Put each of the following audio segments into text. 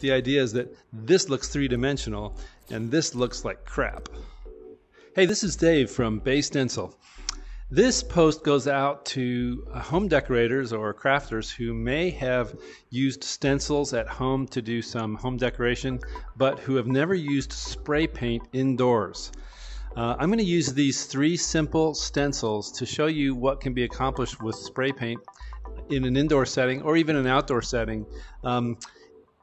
The idea is that this looks three-dimensional and this looks like crap. Hey, this is Dave from Bay Stencil. This post goes out to home decorators or crafters who may have used stencils at home to do some home decoration, but who have never used spray paint indoors. I'm going to use these 3 simple stencils to show you what can be accomplished with spray paint in an indoor setting or even an outdoor setting.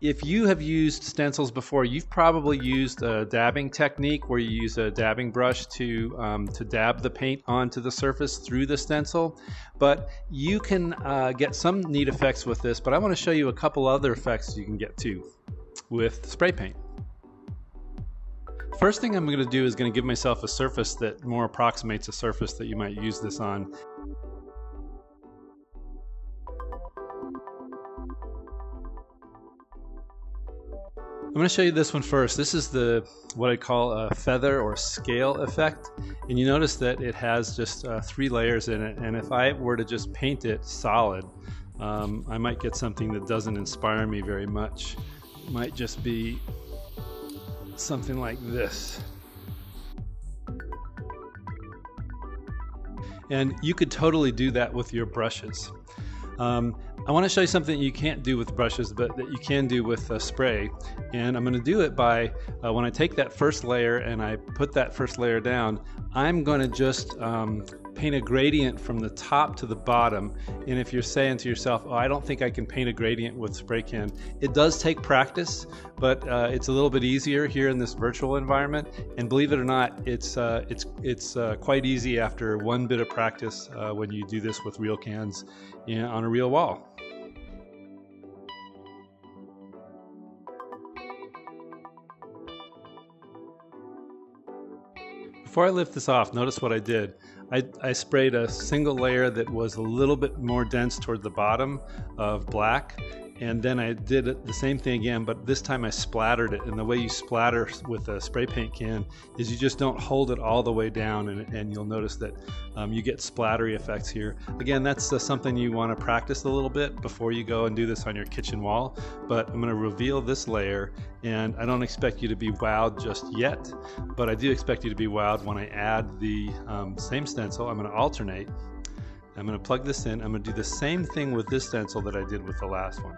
If you have used stencils before, you've probably used a dabbing technique where you use a dabbing brush to dab the paint onto the surface through the stencil. But you can get some neat effects with this, but I want to show you a couple other effects you can get too with spray paint. First thing I'm going to do is going to give myself a surface that more approximates a surface that you might use this on. I'm going to show you this one first. This is what I call a feather or scale effect, and you notice that it has just 3 layers in it, and if I were to just paint it solid, I might get something that doesn't inspire me very much. It might just be something like this. And you could totally do that with your brushes. I want to show you something you can't do with brushes, but that you can do with spray. And I'm going to do it by, when I take that first layer and I put that first layer down, I'm going to just paint a gradient from the top to the bottom. And if you're saying to yourself, oh, I don't think I can paint a gradient with spray can, it does take practice, but it's a little bit easier here in this virtual environment. And believe it or not, it's quite easy after one bit of practice when you do this with real cans on a real wall. Before I lift this off, notice what I did. I sprayed a single layer that was a little bit more dense toward the bottom of black, and then I did the same thing again, but this time I splattered it. And the way you splatter with a spray paint can is you just don't hold it all the way down, and you'll notice that you get splattery effects here. Again, that's something you want to practice a little bit before you go and do this on your kitchen wall. But I'm going to reveal this layer, and I don't expect you to be wowed just yet, but I do expect you to be wowed when I add the same stencil. I'm going to alternate. I'm going to plug this in. I'm going to do the same thing with this stencil that I did with the last one.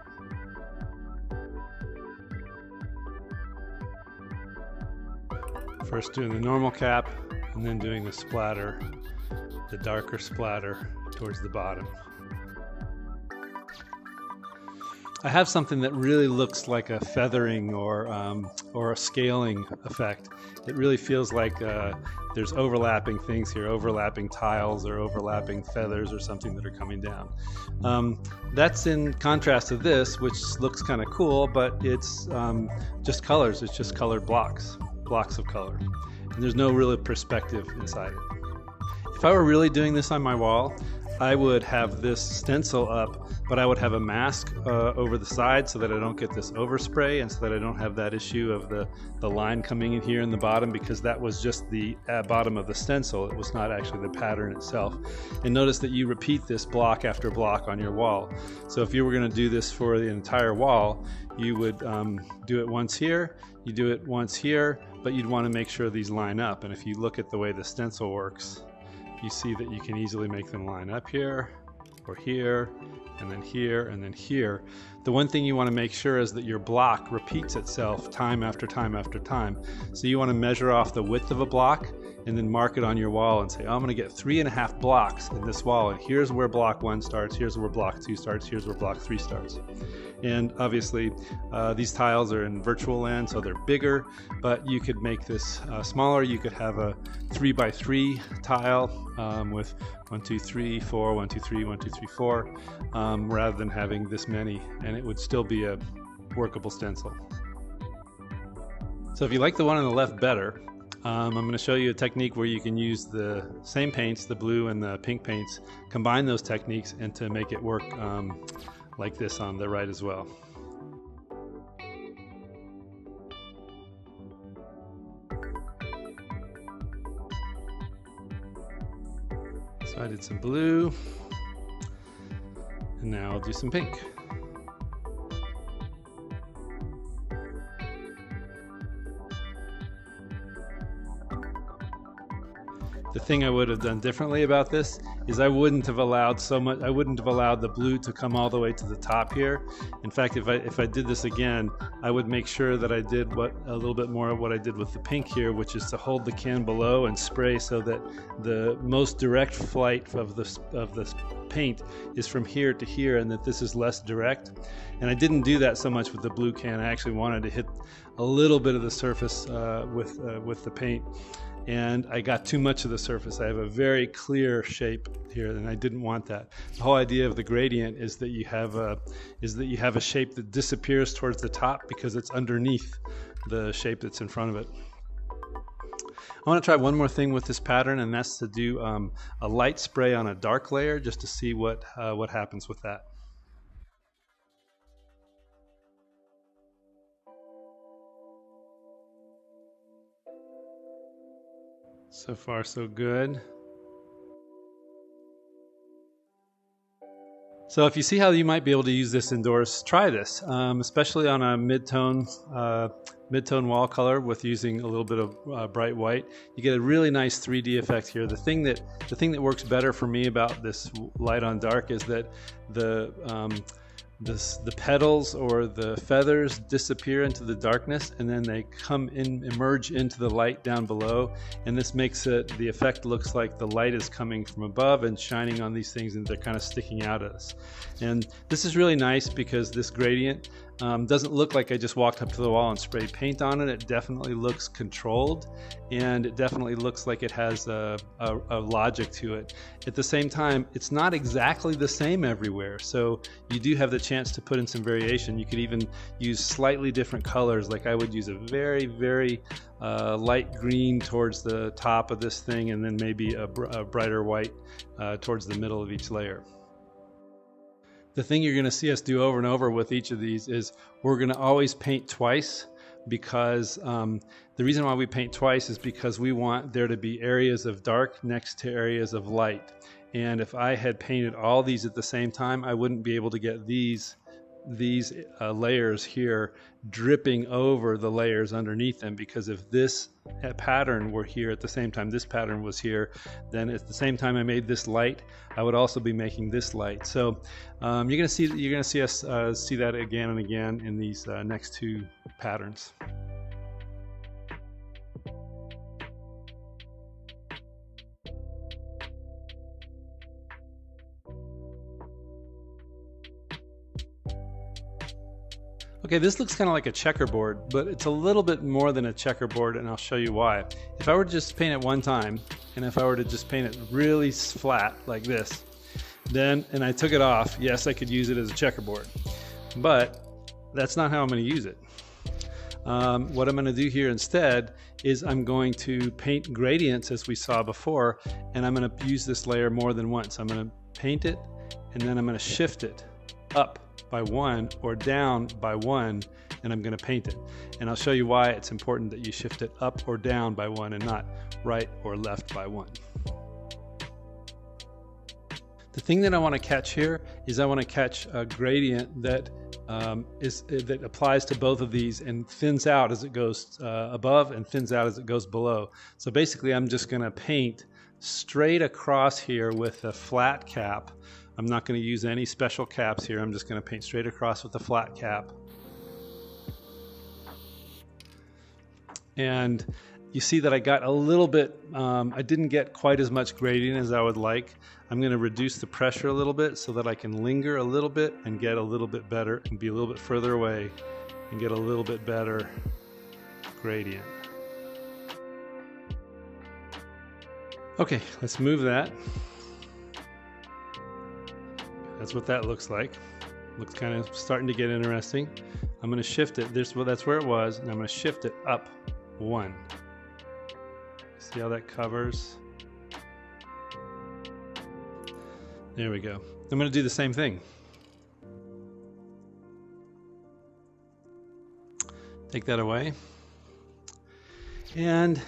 First doing the normal cap, and then doing the splatter, the darker splatter towards the bottom. I have something that really looks like a feathering or a scaling effect. It really feels like there's overlapping things here, overlapping tiles or overlapping feathers or something that are coming down. That's in contrast to this, which looks kind of cool, but it's just colors. It's just colored blocks of color. And there's no real perspective inside it. If I were really doing this on my wall, I would have this stencil up, but I would have a mask over the side so that I don't get this overspray, and so that I don't have that issue of the line coming in here in the bottom, because that was just the bottom of the stencil. It was not actually the pattern itself. And notice that you repeat this block after block on your wall. So if you were going to do this for the entire wall, you would do it once here, you do it once here, but you'd want to make sure these line up. And if you look at the way the stencil works, you see that you can easily make them line up here, or here, and then here, and then here. The one thing you want to make sure is that your block repeats itself time after time after time. So you want to measure off the width of a block and then mark it on your wall and say, oh, I'm going to get 3.5 blocks in this wall, and here's where block 1 starts, here's where block 2 starts, here's where block 3 starts. And obviously these tiles are in virtual land, so they're bigger, but you could make this smaller. You could have a 3x3 tile with 1, 2, 3, 4, 1, 2, 3, 1, 2, 3, 4, rather than having this many, and it would still be a workable stencil. So if you like the one on the left better, I'm going to show you a technique where you can use the same paints, the blue and the pink paints, combine those techniques, and to make it work like this on the right as well. So I did some blue, and now I'll do some pink. The thing I would have done differently about this is I wouldn't have allowed the blue to come all the way to the top here. In fact, if I did this again, I would make sure that I did a little bit more of what I did with the pink here, which is to hold the can below and spray so that the most direct flight of the paint is from here to here, and that this is less direct. And I didn't do that so much with the blue can. I actually wanted to hit a little bit of the surface with the paint, and I got too much of the surface. I have a very clear shape here, and I didn't want that. The whole idea of the gradient is that you have a shape that disappears towards the top because it's underneath the shape that's in front of it. I want to try one more thing with this pattern, and that's to do a light spray on a dark layer, just to see what happens with that. So far, so good. So if you see how you might be able to use this indoors, try this, especially on a mid-tone wall color with using a little bit of bright white. You get a really nice 3D effect here. The thing that works better for me about this light on dark is that the petals or the feathers disappear into the darkness, and then they emerge into the light down below, and this makes the effect looks like the light is coming from above and shining on these things, and they're kind of sticking out at us. And this is really nice because this gradient doesn't look like I just walked up to the wall and sprayed paint on it. It definitely looks controlled, and it definitely looks like it has a logic to it. At the same time, it's not exactly the same everywhere, so you do have the chance to put in some variation. You could even use slightly different colors, like I would use a very, very light green towards the top of this thing, and then maybe a brighter white towards the middle of each layer. The thing you're going to see us do over and over with each of these is we're going to always paint twice, because the reason why we paint twice is because we want there to be areas of dark next to areas of light. And if I had painted all these at the same time, I wouldn't be able to get these layers here dripping over the layers underneath them, because if this pattern were here at the same time this pattern was here, then at the same time I made this light, I would also be making this light. So you're going to see us see that again and again in these next two patterns. Okay, this looks kind of like a checkerboard, but it's a little bit more than a checkerboard, and I'll show you why. If I were to just paint it one time, and if I were to just paint it really flat like this, and I took it off, yes, I could use it as a checkerboard, but that's not how I'm going to use it. What I'm going to do here instead is I'm going to paint gradients as we saw before, and I'm going to use this layer more than once. I'm going to paint it, and then I'm going to shift it up by one or down by one, and I'm going to paint it. And I'll show you why it's important that you shift it up or down by one and not right or left by one. The thing that I want to catch here is I want to catch a gradient that that applies to both of these and thins out as it goes above and thins out as it goes below. So basically I'm just going to paint straight across here with a flat cap. I'm not going to use any special caps here. I'm just going to paint straight across with a flat cap. And you see that I got a little bit, I didn't get quite as much gradient as I would like. I'm going to reduce the pressure a little bit so that I can linger a little bit and get a little bit better and be a little bit further away and get a little bit better gradient. Okay, let's move that. That's what that looks like. Looks kind of starting to get interesting. I'm going to shift it. That's where it was, and I'm going to shift it up one. See how that covers? There we go. I'm going to do the same thing. Take that away. And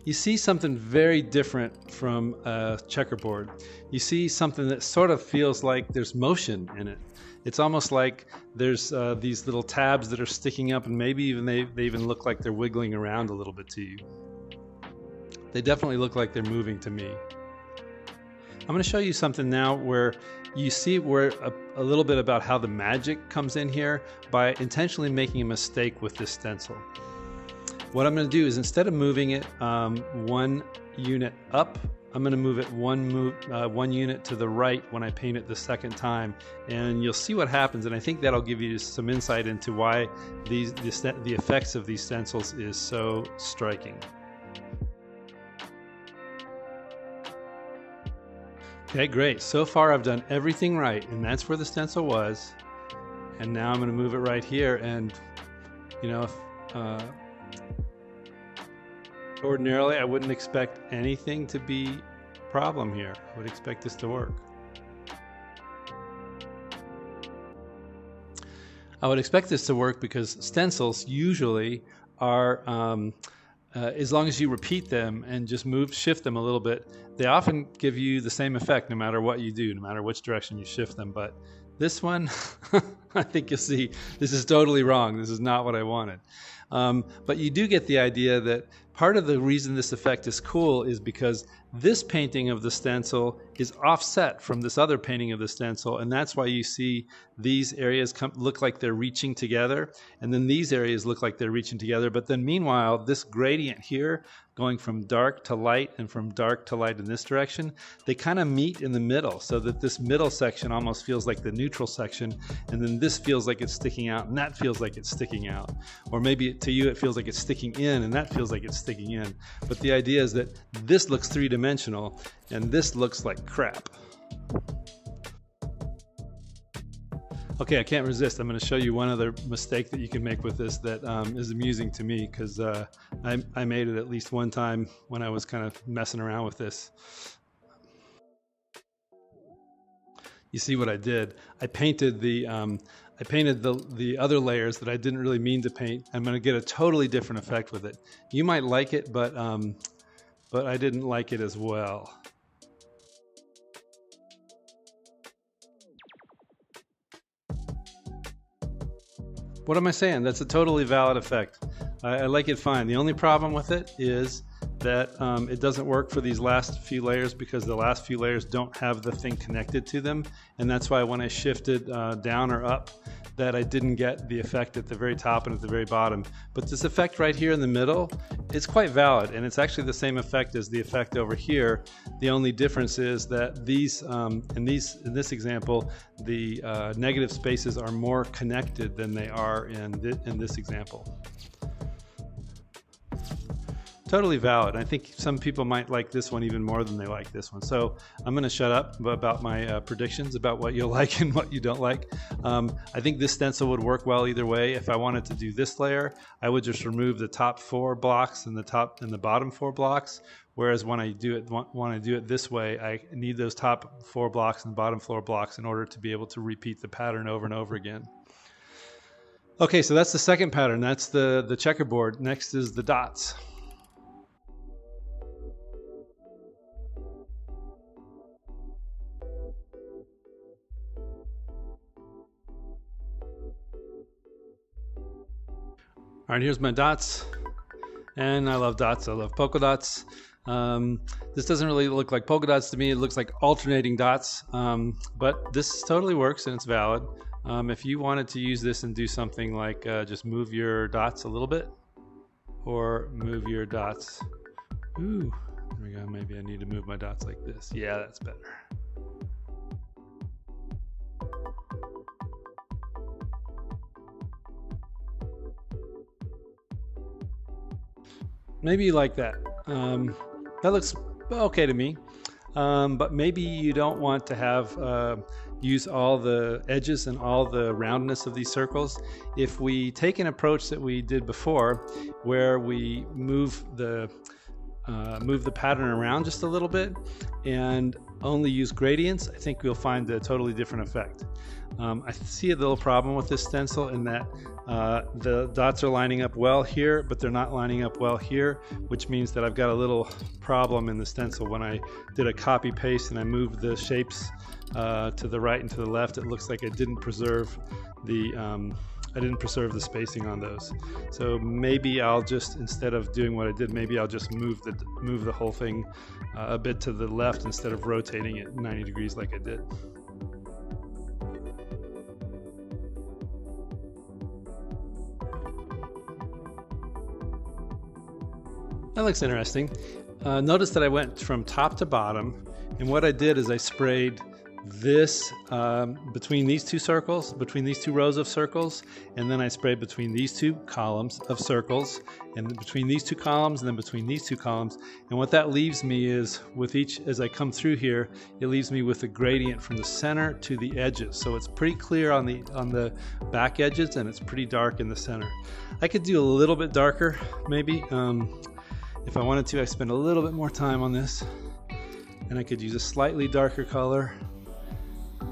you see something very different from a checkerboard. You see something that sort of feels like there's motion in it. It's almost like there's these little tabs that are sticking up, and maybe even they even look like they're wiggling around a little bit to you. They definitely look like they're moving to me. I'm going to show you something now where you see where a little bit about how the magic comes in here by intentionally making a mistake with this stencil. What I'm going to do is, instead of moving it one unit up, I'm going to move it one unit to the right when I paint it the second time, and you'll see what happens. And I think that'll give you some insight into why the effects of these stencils is so striking. Okay, great. So far I've done everything right, and that's where the stencil was. And now I'm going to move it right here, and you know, ordinarily I wouldn't expect anything to be a problem here. I would expect this to work. I would expect this to work because stencils usually are, as long as you repeat them and just shift them a little bit, they often give you the same effect no matter what you do, no matter which direction you shift them. But this one, I think you'll see, this is totally wrong. This is not what I wanted. But you do get the idea that part of the reason this effect is cool is because this painting of the stencil is offset from this other painting of the stencil, and that's why you see these areas look like they're reaching together, and then these areas look like they're reaching together. But then meanwhile, this gradient here, going from dark to light and from dark to light in this direction, they kind of meet in the middle, so that this middle section almost feels like the neutral section, and then this feels like it's sticking out, and that feels like it's sticking out. Or maybe to you it feels like it's sticking in, and that feels like it's sticking in. But the idea is that this looks three-dimensional, and this looks like crap. Okay, I can't resist. I'm going to show you one other mistake that you can make with this that is amusing to me, because I made it at least one time when I was kind of messing around with this. You see what I did? I painted the other layers that I didn't really mean to paint. I'm going to get a totally different effect with it. You might like it, but I didn't like it as well. What am I saying? That's a totally valid effect. I like it fine. The only problem with it is that it doesn't work for these last few layers, because the last few layers don't have the thing connected to them, and that's why when I shifted down or up, that I didn't get the effect at the very top and at the very bottom. But this effect right here in the middle is quite valid, and it's actually the same effect as the effect over here. The only difference is that these, in this example, the negative spaces are more connected than they are in this example. Totally valid. I think some people might like this one even more than they like this one. So I'm going to shut up about my predictions about what you'll like and what you don't like. I think this stencil would work well either way. If I wanted to do this layer, I would just remove the top 4 blocks and the top and the bottom 4 blocks. Whereas when I do it this way, I need those top 4 blocks and bottom 4 blocks in order to be able to repeat the pattern over and over again. Okay, so that's the second pattern. That's the checkerboard. Next is the dots. All right, here's my dots, and I love dots. I love polka dots. This doesn't really look like polka dots to me. It looks like alternating dots, but this totally works and it's valid. If you wanted to use this and do something like just move your dots a little bit, or move your dots. Ooh, there we go. Maybe I need to move my dots like this. Yeah, that's better. Maybe like that. That looks okay to me, but maybe you don't want to have use all the edges and all the roundness of these circles. If we take an approach that we did before, where we move the pattern around just a little bit and only use gradients, I think we'll find a totally different effect. I see a little problem with this stencil in that the dots are lining up well here, but they're not lining up well here, which means that I've got a little problem in the stencil. When I did a copy paste and I moved the shapes to the right and to the left, it looks like it didn't preserve the preserve the spacing on those. So maybe I'll just, instead of doing what I did, maybe I'll just move the whole thing a bit to the left instead of rotating it 90 degrees like I did. That looks interesting. Notice that I went from top to bottom, and what I did is I sprayed this between these two circles, between these two rows of circles, and then I sprayed between these two columns of circles, and between these two columns, and then between these two columns. And what that leaves me is, with each, as I come through here, it leaves me with a gradient from the center to the edges. So it's pretty clear on the back edges, and it's pretty dark in the center. I could do a little bit darker, maybe. If I wanted to, I spend a little bit more time on this, and I could use a slightly darker color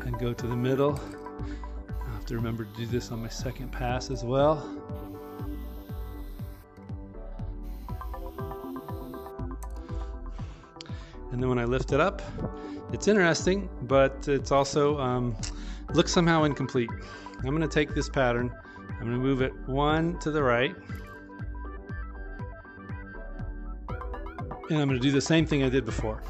and go to the middle. I'll have to remember to do this on my second pass as well. And then when I lift it up, it's interesting, but it's also looks somehow incomplete. I'm going to take this pattern, I'm going to move it one to the right, and I'm going to do the same thing I did before.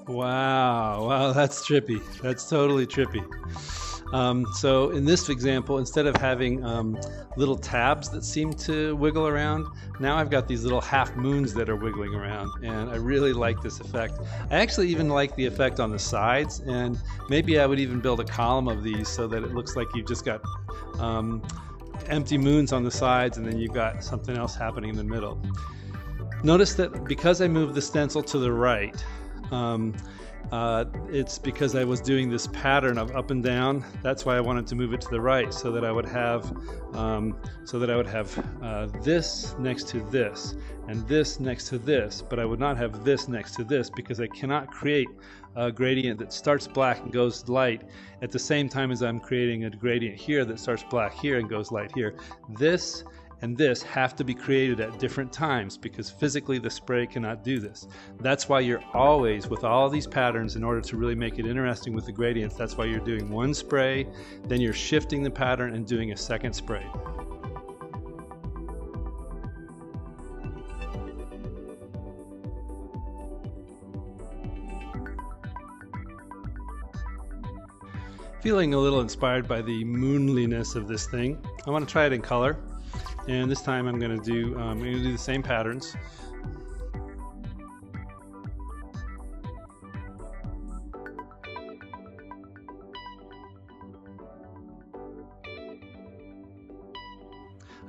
Wow, that's trippy. That's totally trippy. So in this example, instead of having little tabs that seem to wiggle around, now I've got these little half moons that are wiggling around, and I really like this effect. I actually even like the effect on the sides, and maybe I would even build a column of these so that it looks like you've just got empty moons on the sides, and then you've got something else happening in the middle. Notice that because I moved the stencil to the right, it's because I was doing this pattern of up and down. That's why I wanted to move it to the right, so that I would have this next to this and this next to this, but I would not have this next to this, because I cannot create a gradient that starts black and goes light at the same time as I'm creating a gradient here that starts black here and goes light here. This and this have to be created at different times, because physically the spray cannot do this. That's why you're always, with all these patterns, in order to really make it interesting with the gradients, that's why you're doing one spray, then you're shifting the pattern and doing a second spray. Feeling a little inspired by the moonliness of this thing, I want to try it in color. And this time I'm going to do the same patterns.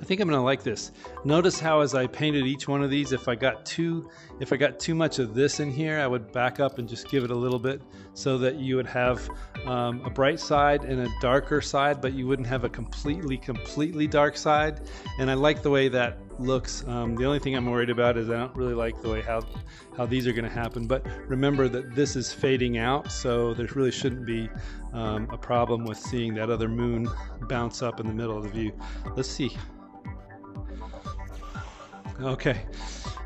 I think I'm going to like this. Notice how as I painted each one of these, if I got too much of this in here, I would back up and just give it a little bit, so that you would have a bright side and a darker side, but you wouldn't have a completely dark side. And I like the way that looks. The only thing I'm worried about is I don't really like the way how these are going to happen. But remember that this is fading out, so there really shouldn't be a problem with seeing that other moon bounce up in the middle of the view. Let's see. Okay,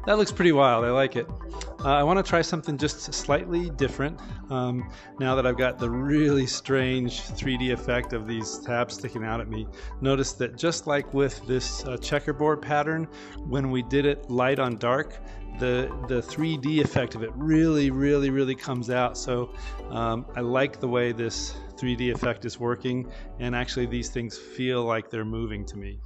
that looks pretty wild. I like it. I want to try something just slightly different now that I've got the really strange 3D effect of these tabs sticking out at me. Notice that just like with this checkerboard pattern, when we did it light on dark, the 3D effect of it really comes out. So I like the way this 3D effect is working, and actually these things feel like they're moving to me.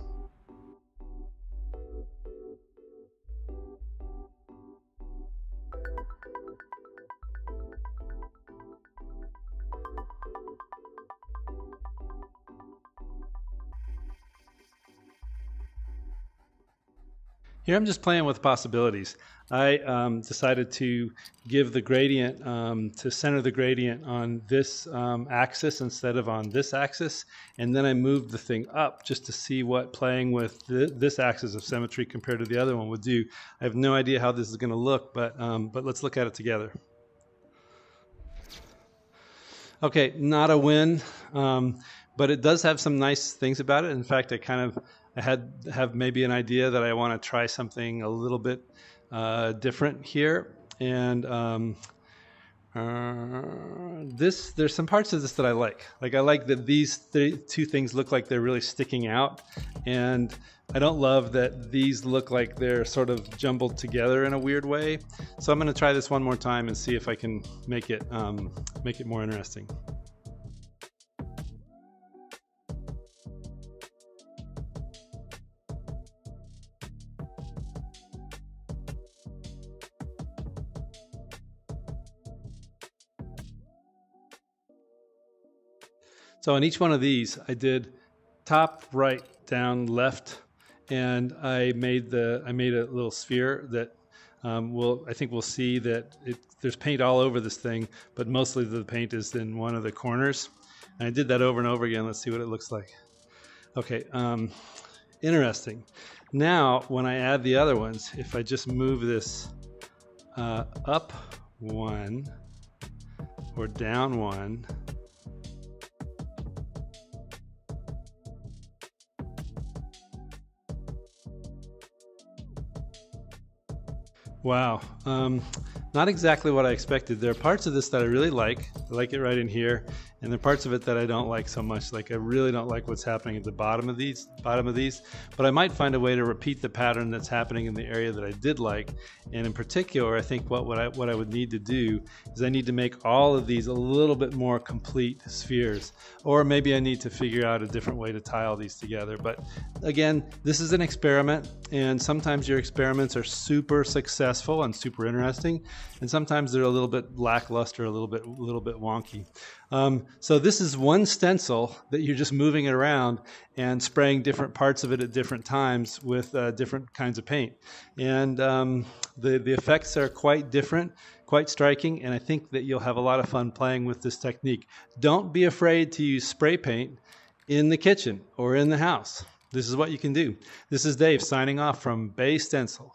Here I'm just playing with possibilities. I decided to give the gradient, to center the gradient on this axis instead of on this axis, and then I moved the thing up just to see what playing with this axis of symmetry compared to the other one would do. I have no idea how this is going to look, but let's look at it together. Okay, not a win, but it does have some nice things about it. In fact, I have maybe an idea that I want to try something a little bit different here. And there's some parts of this that I like. Like I like that these two things look like they're really sticking out, and I don't love that these look like they're sort of jumbled together in a weird way. So I'm going to try this one more time and see if I can make it more interesting. So on each one of these, I did top, right, down, left, and I made a little sphere that I think we'll see that there's paint all over this thing, but mostly the paint is in one of the corners. And I did that over and over again. Let's see what it looks like. Okay, interesting. Now, when I add the other ones, if I just move this up one or down one, wow, not exactly what I expected. There are parts of this that I really like. I like it right in here, and there are parts of it that I don't like so much. Like I really don't like what's happening at the bottom of these. But I might find a way to repeat the pattern that's happening in the area that I did like. And in particular, I think what I would need to do is I need to make all of these a little bit more complete spheres, or maybe I need to figure out a different way to tie all these together. But again, this is an experiment, and sometimes your experiments are super successful and super interesting, and sometimes they're a little bit lackluster, a little bit wonky. So this is one stencil that you're just moving it around and spraying different parts of it at different times with different kinds of paint. And the effects are quite different, quite striking, and I think that you'll have a lot of fun playing with this technique. Don't be afraid to use spray paint in the kitchen or in the house. This is what you can do. This is Dave signing off from Bay Stencil.